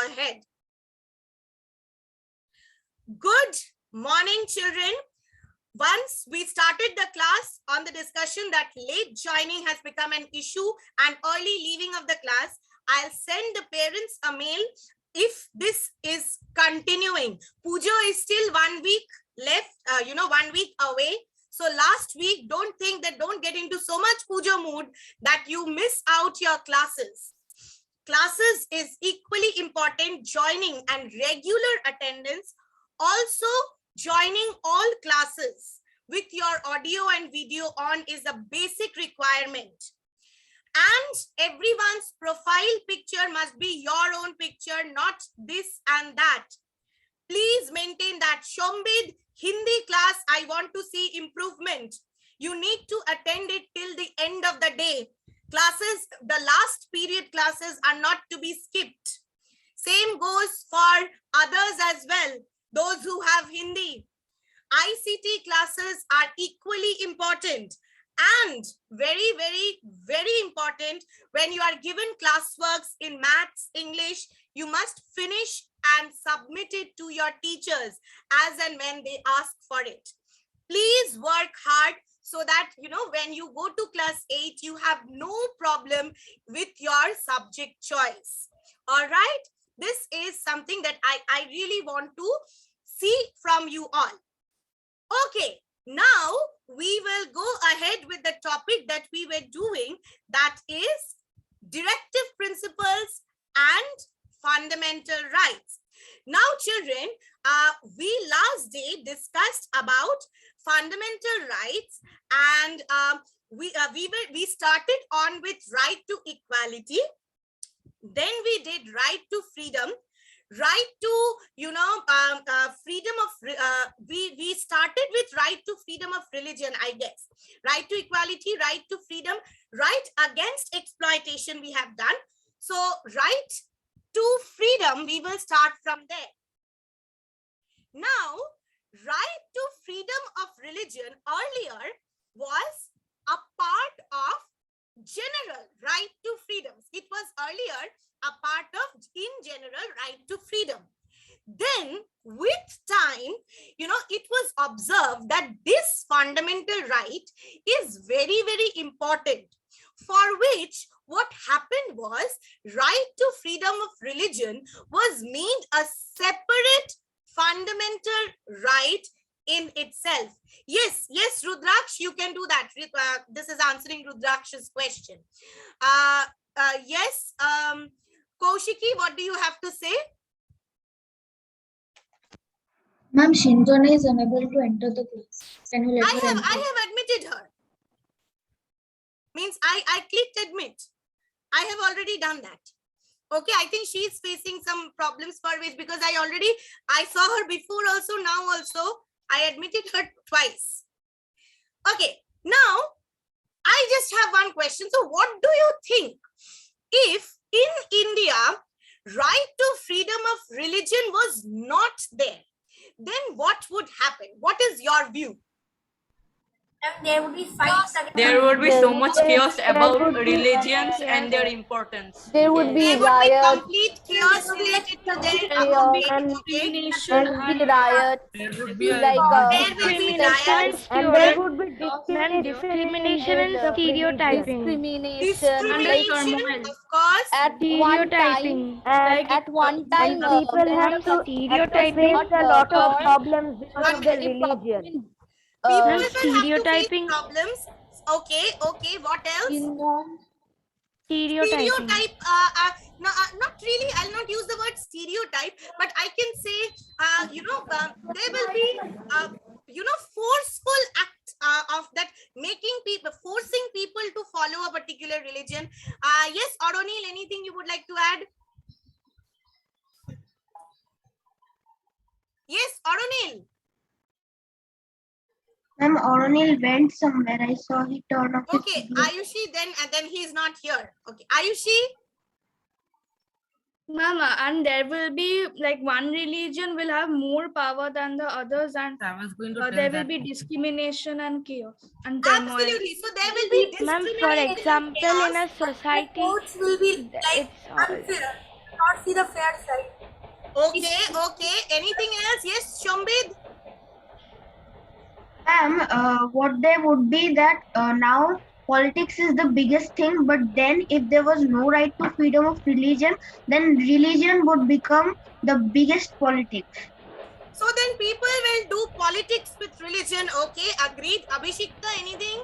ahead. Good morning, children. Once we started the class on the discussion that late joining has become an issue and early leaving of the class, I'll send the parents a mail if this is continuing. Pujo is still 1 week left, 1 week away. So last week, don't get into so much Pujo mood that you miss out your classes. Classes is equally important. Joining and regular attendance. Also, joining all classes with your audio and video on is a basic requirement. And everyone's profile picture must be your own picture, not this and that. Please maintain that. Shombid, Hindi class, I want to see improvement. You need to attend it till the end of the day. Classes, the last period classes are not to be skipped. Same goes for others as well. Those who have Hindi. ICT classes are equally important and very, very, very important. When you are given classworks in maths, English, you must finish and submit it to your teachers as and when they ask for it. Please work hard so that, when you go to class 8, you have no problem with your subject choice. All right. This is something that I really want to see from you all. Okay, now we will go ahead with the topic that we were doing, that is directive principles and fundamental rights. Now, children, we last day discussed about fundamental rights, and we started on with right to equality. Then we did right to freedom, right to, freedom of, we started with right to freedom of religion, I guess. Right to equality, right to freedom, right against exploitation we have done. So right to freedom, we will start from there. Now, right to freedom of religion earlier was a part of general right to freedoms. It was earlier a part of, in general, right to freedom. Then with time, it was observed that this fundamental right is very, very important, for which what happened was right to freedom of religion was made a separate fundamental right in itself. Yes, Rudraksh, you can do that. This is answering Rudraksh's question. Yes, Kaushiki, what do you have to say? Ma'am, Shintona is unable to enter the class. Can you let her enter? I have admitted her. Means I clicked admit. I have already done that. Okay, I think she is facing some problems for which, because I saw her before also, now also. I admitted her twice. Okay, now I just have one question. So what do you think? If in India, right to freedom of religion was not there, then what would happen? What is your view? And there would be fights. There would be so much chaos about religions and their importance. There would be riots, complete chaos related to their discrimination, and riots. There would be riots, and there would be discrimination and stereotyping. Discrimination, of course. At one time, People have to stereotyping a lot of problems because of their religion. People will stereotyping have to face problems. Okay. What else? Stereotype. No, not really. I'll not use the word stereotype, but I can say, there will be, forceful act of that, forcing people to follow a particular religion. Yes, Aronil, anything you would like to add? Yes, Aronil. Ma'am, Aronil went somewhere. I saw he turned off. Okay, Ayushi, then he's not here. Okay, Ayushi. Mama, and there will be like one religion will have more power than the others, and there will be discrimination and chaos and turmoil. Absolutely. So there will be discrimination. For example, in a society, Courts will be like unfair, not see the fair side. Okay. Anything else? Yes, Shambid? What they would be that now politics is the biggest thing, but then if there was no right to freedom of religion, then religion would become the biggest politics. So then people will do politics with religion. Okay, agreed. Abhishekta, anything?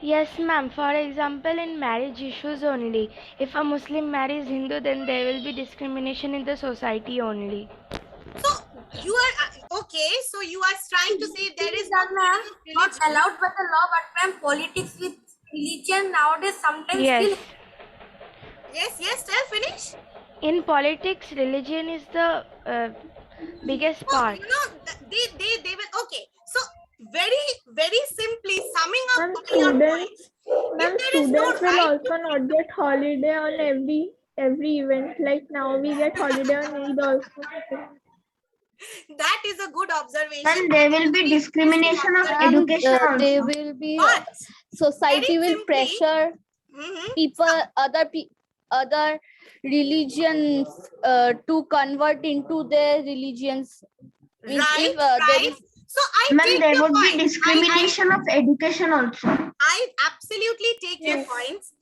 Yes, ma'am. For example, in marriage issues only, if a Muslim marries Hindu, then there will be discrimination in the society only. So you are okay. So you are trying to say there is no ma'am, freedom of not religion. allowed by the law, but ma'am, politics with religion nowadays sometimes Yes. still. Yes, tell, finish. In politics, religion is the biggest So, part. you know, they will, okay. So very simply summing up Ma'am, all your points. Ma'am, If there is no students will right also not get holiday on every event. Like now we get holiday on Eid also. that is a good observation. And there will be discrimination of education also. There will be But society very will simply- pressure Mhm. people, other religions to convert into their religions. Means Right, if there right. is So I Ma'am, take there your would be point. discrimination of education also. I absolutely take your points.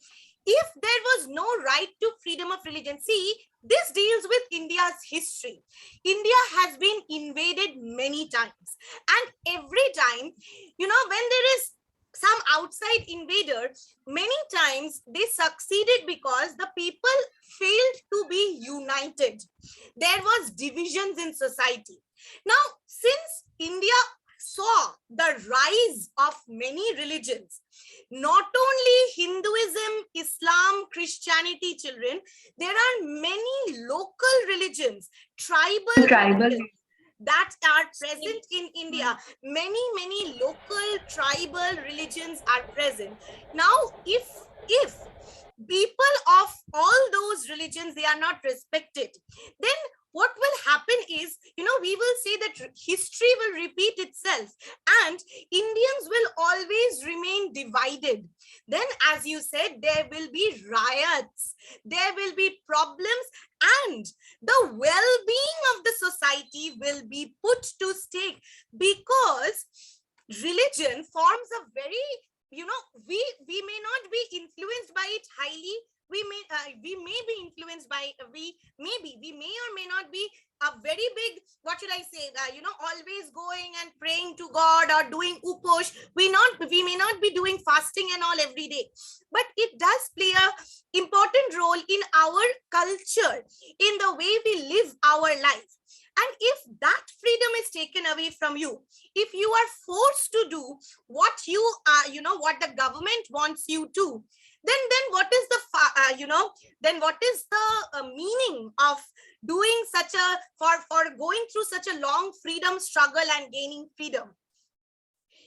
If there was no right to freedom of religion, see, this deals with India's history. India has been invaded many times. And every time, you know, when there is some outside invader, many times they succeeded because the people failed to be united. There was divisions in society. Now, since India saw the rise of many religions, not only Hinduism, Islam, Christianity, children, there are many local religions, tribal religions that are present in India. Many local tribal religions are present. Now, if people of all those religions, they are not respected, then what will happen is, you know, we will say that history will repeat itself and Indians will always remain divided. Then, as you said, there will be riots, there will be problems, and the well-being of the society will be put to stake, because religion forms a very, you know, we may not be influenced by it highly. We may be influenced by, we may or may not be a very big, what should I say, you know, always going and praying to God or doing uposh. We may not be doing fasting and all every day, but it does play a important role in our culture, in the way we live our life. And if that freedom is taken away from you, if you are forced to do what you you know, what the government wants you to, then what is the then what is the meaning of doing such a, for going through such a long freedom struggle and gaining freedom?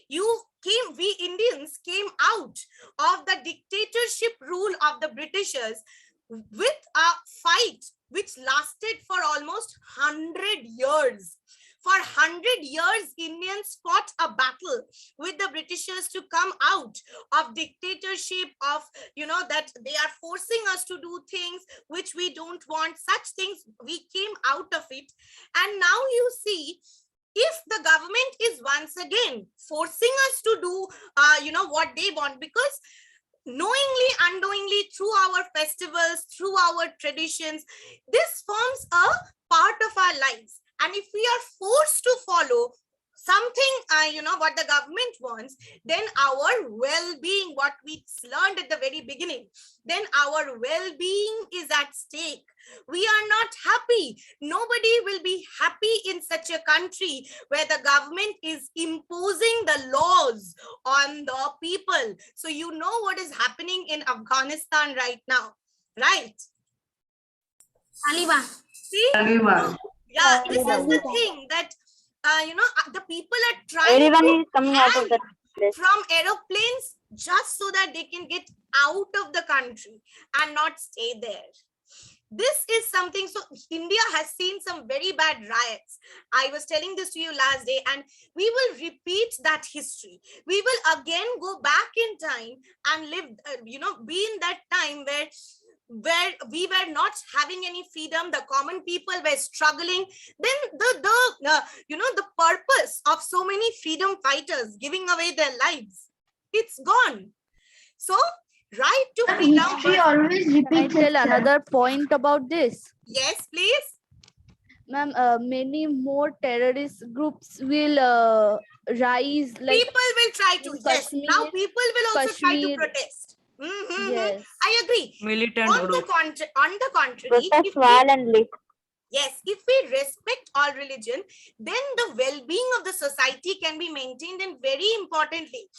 We Indians came out of the dictatorship rule of the Britishers with a fight which lasted for almost 100 years. For 100 years, Indians fought a battle with the Britishers to come out of dictatorship, of, you know, that they are forcing us to do things which we don't want, such things. We came out of it. And now you see, if the government is once again forcing us to do, you know, what they want, because knowingly, unknowingly, through our festivals, through our traditions, this forms a part of our lives. And if we are forced to follow something, you know, what the government wants, then our well-being, what we learned at the very beginning, then our well-being is at stake. We are not happy. Nobody will be happy in such a country where the government is imposing the laws on the people. So you know what is happening in Afghanistan right now, right? Taliban. See? Yeah, this is the thing that, you know, the people are trying everyone is coming out of the place. from aeroplanes just so that they can get out of the country and not stay there. This is something, so India has seen some very bad riots. I was telling this to you last day, and we will repeat that history. We will again go back in time and live, you know, be in that time where where we were not having any freedom, the common people were struggling, then the purpose of so many freedom fighters giving away their lives, it's gone. So right to freedom. History always Can I repeats tell itself. another point about this? Yes, please. Ma'am, many more terrorist groups will rise. Like People will try to, in yes. Now Kashmir- people will also try to Kashmir. protest. Yes. I agree. Militant On the group. contrary, if we- violently. yes, if we respect all religion, then the well-being of the society can be maintained, and very importantly,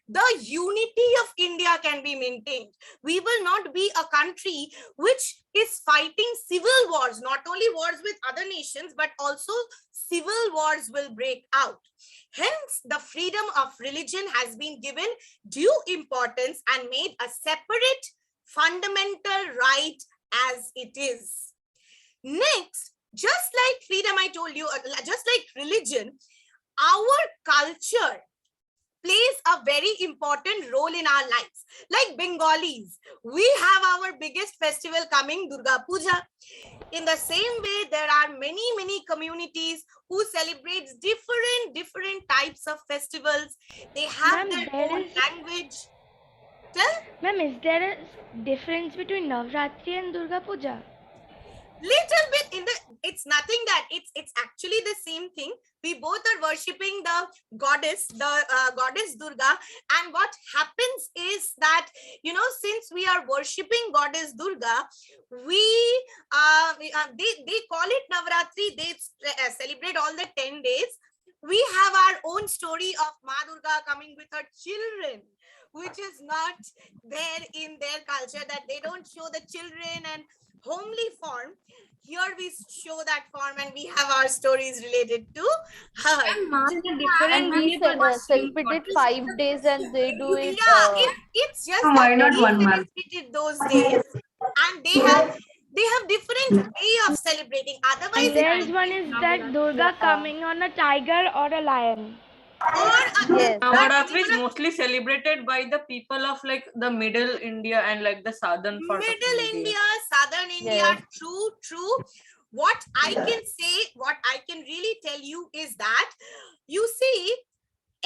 the unity of India can be maintained. We will not be a country which is fighting civil wars, not only wars with other nations, but also civil wars will break out. Hence, the freedom of religion has been given due importance and made a separate fundamental right as it is. Next, just like freedom, I told you, just like religion, our culture plays a very important role in our lives. Like Bengalis, we have our biggest festival coming, Durga Puja. In the same way, there are many communities who celebrate different types of festivals. They have Ma'am, their there own is- language. Tell. Ma'am, is there a difference between Navratri and Durga Puja? Little bit in the, it's nothing that it's actually the same thing. We both are worshipping the goddess Durga, and what happens is that, since we are worshipping goddess Durga, they call it Navratri. They celebrate all the 10 days. We have our own story of Ma Durga coming with her children, which is not there in their culture, that they don't show the children and homely form. Here we show that form, and we have our stories related to her. And we celebrate it 5 days and they do it. It's just Why that not we 1 month? celebrated those days, and they have different way of celebrating. Otherwise, And there is one is that Durga coming on a tiger or a lion. Yes. Navaratri is mostly celebrated by the people of like the middle India and like the southern part of Middle India, southern India, Yes. true. What I can say, what I can really tell you is that, you see,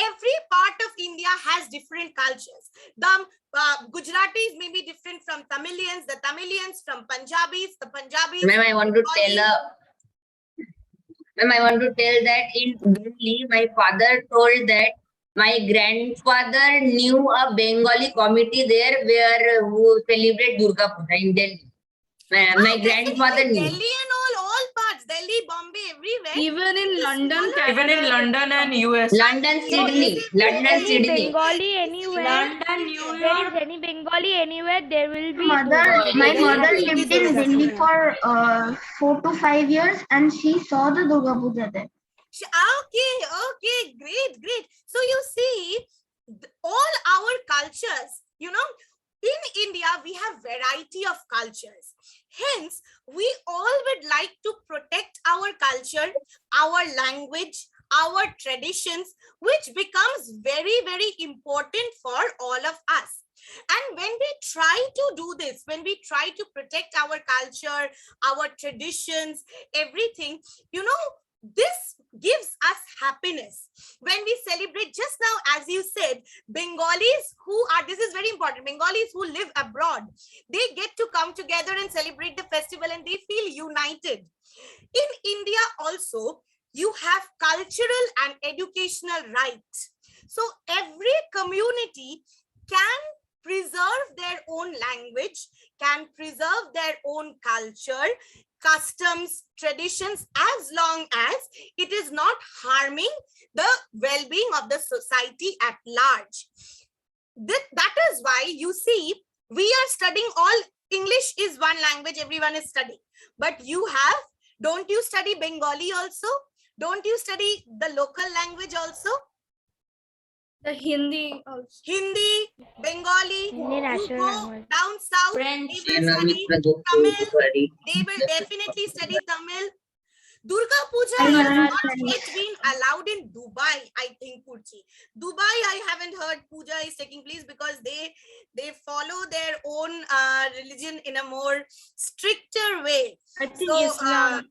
every part of India has different cultures. The Gujaratis may be different from Tamilians, the Tamilians from Punjabis, the Punjabis. Ma'am, I want to tell that in Delhi, my father told that my grandfather knew a Bengali committee there who celebrate Durga Puja in Delhi. My grandfather knew. Delhi and all parts, Delhi, Bombay, everywhere. Even in London, even in London and US. London, Sydney. London, Any Sydney. Bengali anywhere, there is any Bengali anywhere, there will be. My Durga. mother lived in Delhi for 4 to 5 years, and she saw the Durga Puja there. Okay, great. So you see, all our cultures, in India, we have variety of cultures. Hence, we all would like to protect our culture, our language, our traditions, which becomes very important for all of us. And when we try to do this, when we try to protect our culture, our traditions, everything, this gives us happiness. When we celebrate, just now, as you said, Bengalis this is very important, Bengalis who live abroad, they get to come together and celebrate the festival, and they feel united. In India also, you have cultural and educational rights. So every community can preserve their own language, can preserve their own culture, customs, traditions, as long as it is not harming the well-being of the society at large. That is why you see, we are studying all English is one language everyone is studying. But don't you study Bengali also? Don't you study the local language also? the Hindi also. Hindi, Bengali, Hindi you national go language. down south, French. they will study Tamil. They will definitely study Tamil. Durga Puja I has not understand. yet been allowed in Dubai, I think, Purchi. Dubai, I haven't heard puja is taking place because they follow their own religion in a more stricter way. I think So, Islam.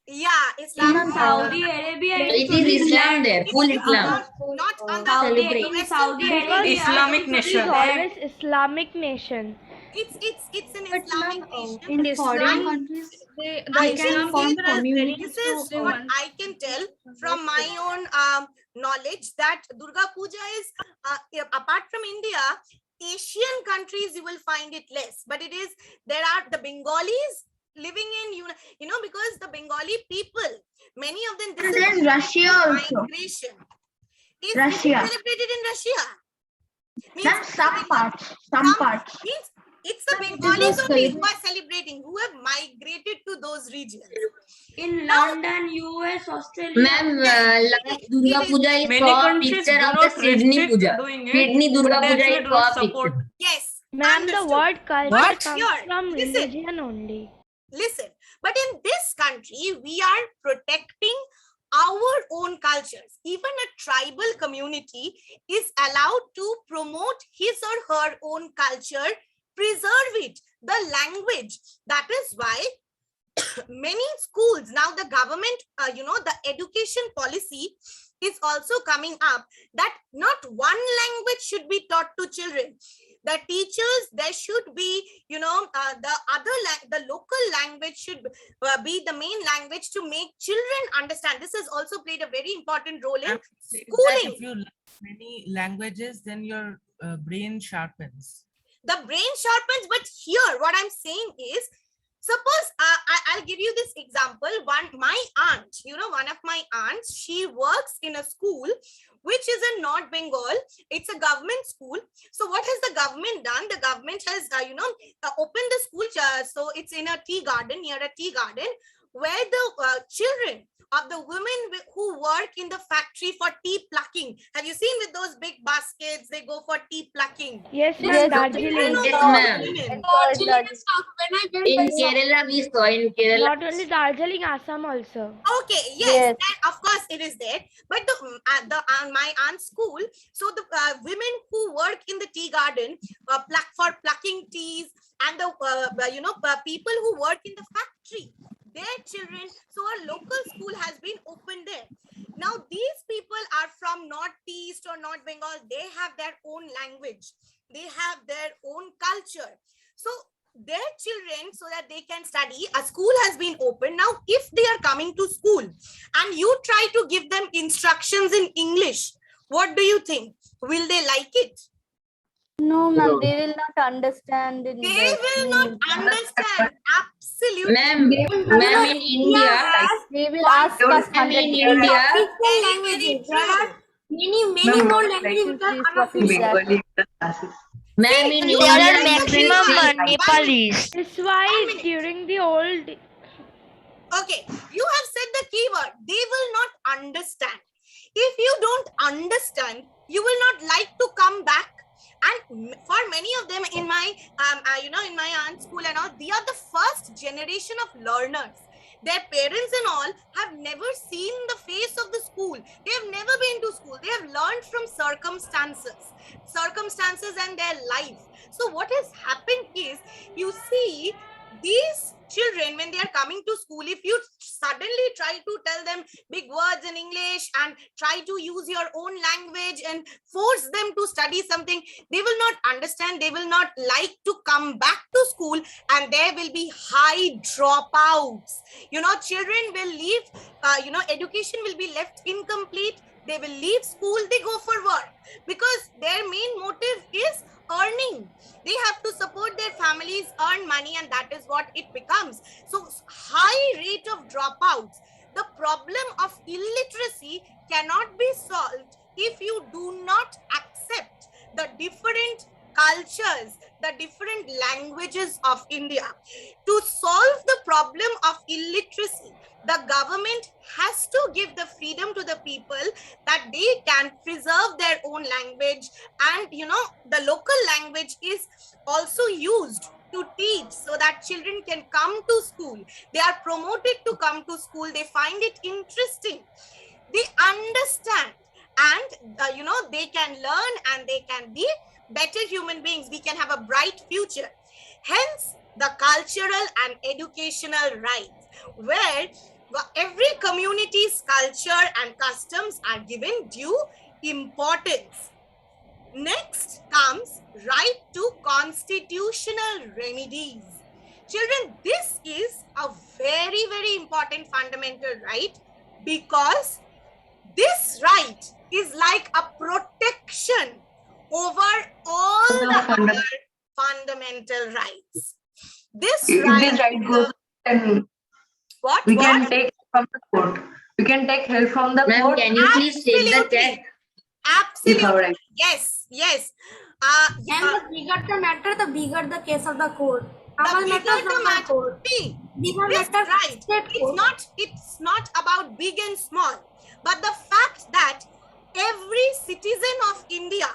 yeah, Islam. Saudi Arabia It is Islam there, full Islam. Not on the Saudi, in Western Saudi countries. Arabia, Islamic It's nation. always Islamic nation. It's an But Islamic ma'am, nation. in Islam, foreign countries, the I Islam can form people are very communities This is Muslim what ones. I can tell from my own knowledge that Durga Puja is apart from India, Asian countries you will find it less, but there are the Bengalis living in you know because the Bengali people, many of them, And there's Russia also. migration is Russia. celebrated in Russia. Ma'am, some parts. Means it's the Ma'am, it Bengalis was only who celebrated. are celebrating, who have migrated to those regions. in London, US, Australia. Ma'am, last Durga Puja is Many saw a countries do picture of the not Sydney restrict Puja. doing it. Sydney Durga But they Puja actually is do saw not a support. picture. Yes, Ma'am, the understood. word culture What? comes Here, from listen. religion only. Listen, but in this country, we are protecting our own cultures. Even a tribal community is allowed to promote his or her own culture, preserve it, the language. That is why many schools now, the government, the education policy is also coming up that not one language should be taught to children. The teachers, there should be, the local language should be the main language to make children understand. This has also played a very important role in schooling. If you learn many languages, then your brain sharpens. The brain sharpens, but here what I'm saying is, suppose I'll give you this example. My aunt, one of my aunts, she works in a school which is in North Bengal. It's a government school. So what has the government done? The government has, opened the school. So it's in a tea garden, near a tea garden, where the children of the women who work in the factory for tea plucking. Have you seen with those big baskets, they go for tea plucking? Yes, Yes, ma'am, Children Darjeeling. of Yes, those ma'am. women. In Kerala, we saw in Kerala. Not only Darjeeling, Assam also. Okay, yes, Yes. and of course it is there. But my aunt's school, so the women who work in the tea garden, for plucking teas, and the people who work in the factory, their children. So a local school has been opened there. Now these people are from Northeast or North Bengal. They have their own language. They have their own culture. So their children, so that they can study, a school has been opened. Now, if they are coming to school and you try to give them instructions in English, what do you think? Will they like it? No, ma'am, they will not understand. They will not understand. Absolutely. Ma'am, in India, They will ask us ma'am, in 100 India, Very, very true. Many more languages which are unofficial. ma'am, in There India, are maximum Nepalis. That's why during the old Okay, you have said the keyword. They will not understand. If you don't understand, you will not like to come back. And for many of them in my, in my aunt's school and all, they are the first generation of learners. Their parents and all have never seen the face of the school. They have never been to school. They have learned from circumstances and their life. So what has happened is, you see, these children, when they are coming to school, if you suddenly try to tell them big words in English and try to use your own language and force them to study something, they will not understand. They will not like to come back to school, and there will be high dropouts. Children will leave, education will be left incomplete. They will leave school, they go for work, because their main motive is earning. They have to support their families, earn money, and that is what it becomes. So high rate of dropouts. The problem of illiteracy cannot be solved if you do not accept the different cultures, the different languages of India. To solve the problem of illiteracy, the government has to give the freedom to the people that they can preserve their own language, and the local language is also used to teach so that children can come to school. They are promoted to come to school. They find it interesting. They understand, and they can learn and they can be better human beings. We can have a bright future. Hence, the cultural and educational rights, where every community's culture and customs are given due importance. Next comes right to constitutional remedies. Children, this is a very, very important fundamental right, because this right is like a protection over all the other fundamental rights. This right goes and what? we What? can take from the court. We can take help from the Ma'am, court. can you please take the Absolutely. Absolutely. Yes, yes. And the bigger the matter, the bigger the case of the court. The bigger the matter, Bigger yes, matter, right. state court. It's not about big and small, but the fact that every citizen of India,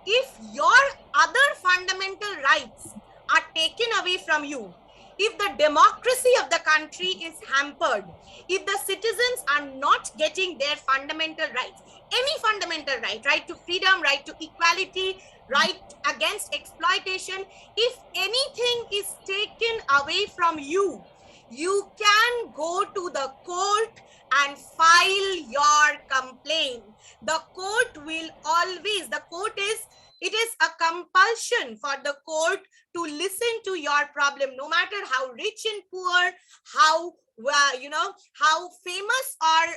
if your other fundamental rights are taken away from you, if the democracy of the country is hampered, if the citizens are not getting their fundamental rights, any fundamental right to freedom, right to equality, right against exploitation, if anything is taken away from you, you can go to the court and file your complaint. The court will always, it is a compulsion for the court to listen to your problem, no matter how rich and poor, how how famous or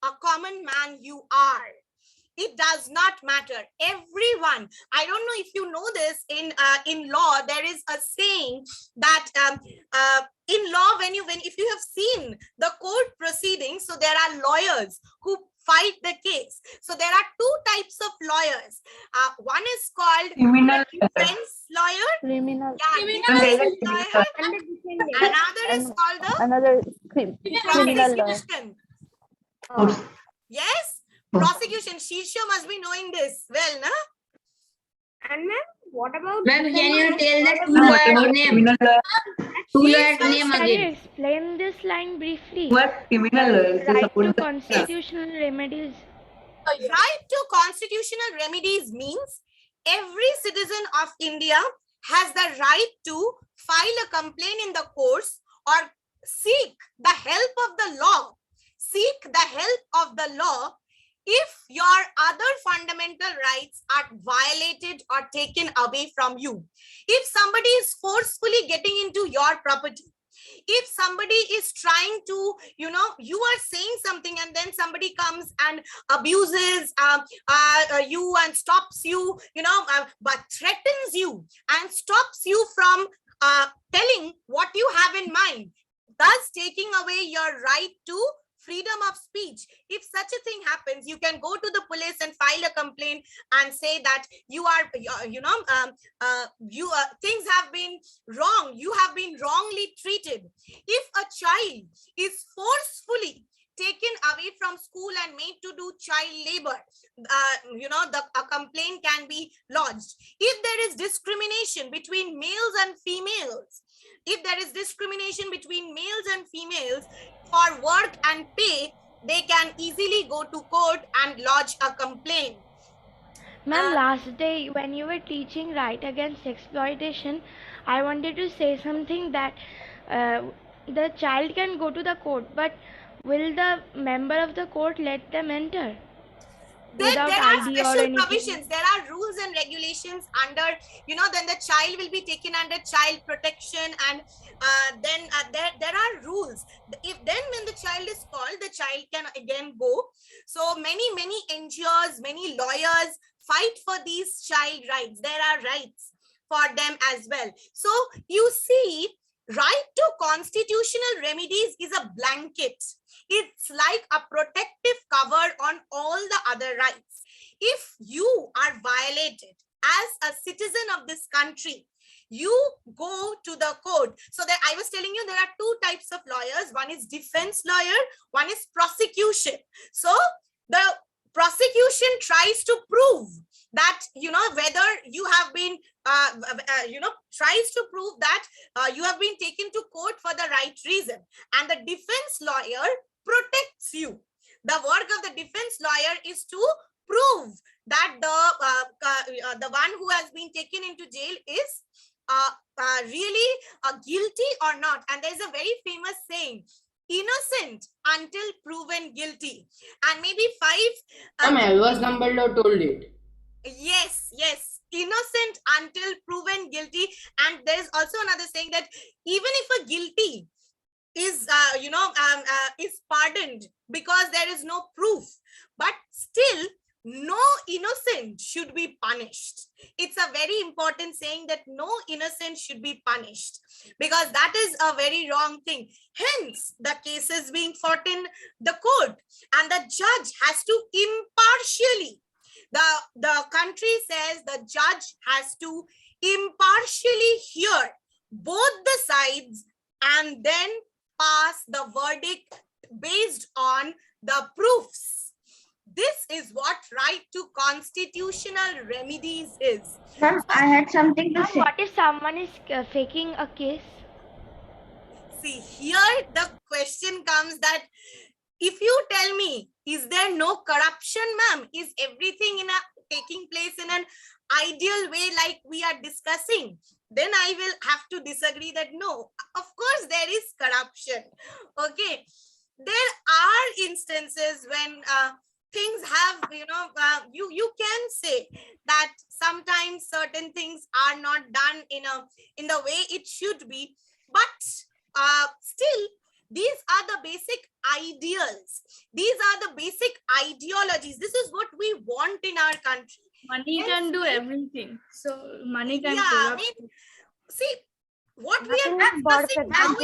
a common man you are. It does not matter. Everyone, I don't know if you know this, in law there is a saying that in law, if you have seen the court proceedings, so there are lawyers who fight the case. So there are two types of lawyers. One is called Criminal defense lawyer. Criminal. Yeah, defense lawyer. Another is called the Another criminal law. prosecution. Yes, prosecution. Shisha must be knowing this well, na? And ma'am, what about? Ma'am, can you tell the two lawyers' name? Two lawyers' name Can you again. explain this line briefly? What criminal lawyers? Right to constitutional remedies. Right to constitutional remedies means every citizen of India has the right to file a complaint in the courts or seek the help of the law. Seek the help of the law if your other fundamental rights are violated or taken away from you. If somebody is forcefully getting into your property, if somebody is trying to, you are saying something and then somebody comes and abuses you and stops you, but threatens you and stops you from telling what you have in mind, thus taking away your right to freedom of speech. If such a thing happens, you can go to the police and file a complaint and say that you are, things have been wrong. You have been wrongly treated. If a child is forcefully taken away from school and made to do child labor, a complaint can be lodged. If there is discrimination between males and females, for work and pay, they can easily go to court and lodge a complaint. Ma'am, last day when you were teaching right against exploitation, I wanted to say something that the child can go to the court, but will the member of the court let them enter? There are ID or special anything? provisions. There are rules and regulations under, then the child will be taken under child protection, and then there are rules. When the child is called, the child can again go. So many NGOs, many lawyers fight for these child rights. There are rights for them as well. So you see, right to constitutional remedies is a blanket. It's like a protective cover on all the other rights. If you are violated as a citizen of this country, you go to the court. So that I was telling you, there are two types of lawyers. One is defense lawyer, one is prosecution. So the prosecution tries to prove that, whether you have been, tries to prove that you have been taken to court for the right reason, and the defense lawyer protects you. The work of the defense lawyer is to prove that the one who has been taken into jail is really guilty or not. And there's a very famous saying, innocent until proven guilty. And maybe Albus Dumbledore told it. Yes, innocent until proven guilty. And there's also another saying that even if a guilty is is pardoned because there is no proof, but still no innocent should be punished. It's a very important saying that no innocent should be punished, because that is a very wrong thing. Hence, the case is being fought in the court, and the judge has to impartially, the country says the judge has to impartially hear both the sides and then pass the verdict based on the proofs. This is what right to constitutional remedies is. Ma'am, I had something to say. What if someone is faking a case? See, here the question comes that if you tell me, is there no corruption, ma'am? Is everything taking place in an ideal way like we are discussing? Then I will have to disagree that no, of course there is corruption. Okay, there are instances when things have, you can say that sometimes certain things are not done in the way it should be, but still these are the basic ideals. These are the basic ideologies. This is what we want in our country. Money can do everything. So money can corrupt. See, what we are discussing now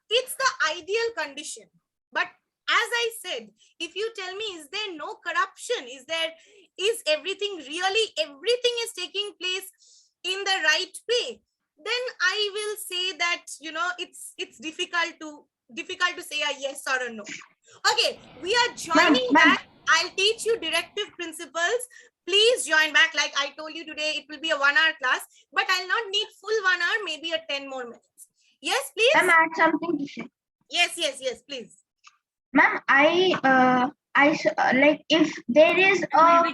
it's the ideal condition. But as I said, if you tell me, is there no corruption? Is everything is taking place in the right way? Then I will say that, it's difficult to say a yes or a no. Okay, we are joining back. I'll teach you directive principles. Please join back. Like I told you today, it will be a 1-hour class, but I'll not need full 1 hour, maybe a 10 more minutes. Yes, please. Ma'am, I had something to say. Yes, please. Ma'am, I like if there is a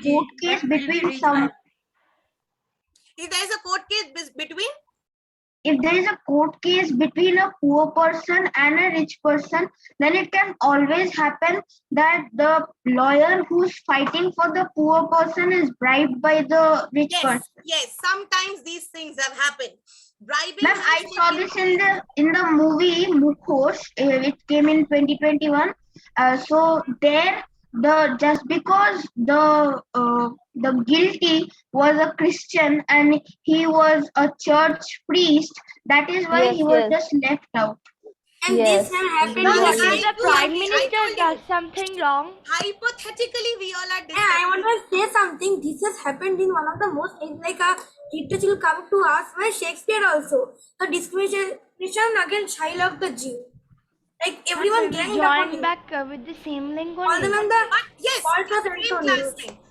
court case between some. If there is a court case between. If there is a court case between a poor person and a rich person, then it can always happen that the lawyer who's fighting for the poor person is bribed by the rich person. Yes, sometimes these things have happened. Bribing. Ma'am, I saw this in the movie Mukhos. It came in 2021. So there, just because the guilty was a Christian and he was a church priest, that is why he was just left out. And this can happen. If the Prime Minister does something wrong. Hypothetically, we all are discussing. I want to say something. This has happened in one of the most, like a teacher will come to us by Shakespeare also. The discrimination against child of the Jew. Like everyone ganged up join back with the same link on only. Yes,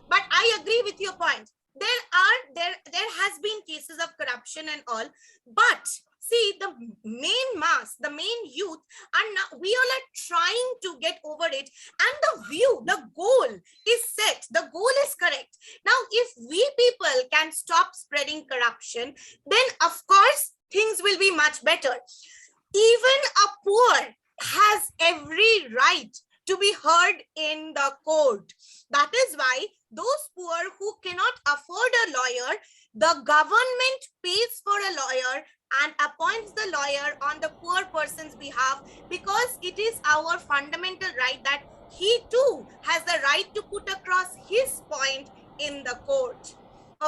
but I agree with your point. There has been cases of corruption and all, but see, the main mass, the main youth are now, we all are trying to get over it, and the goal is set, the goal is correct. Now, if we people can stop spreading corruption, then of course things will be much better. Even a poor has every right to be heard in the court. That is why those poor who cannot afford a lawyer, the government pays for a lawyer and appoints the lawyer on the poor person's behalf, because it is our fundamental right that he too has the right to put across his point in the court.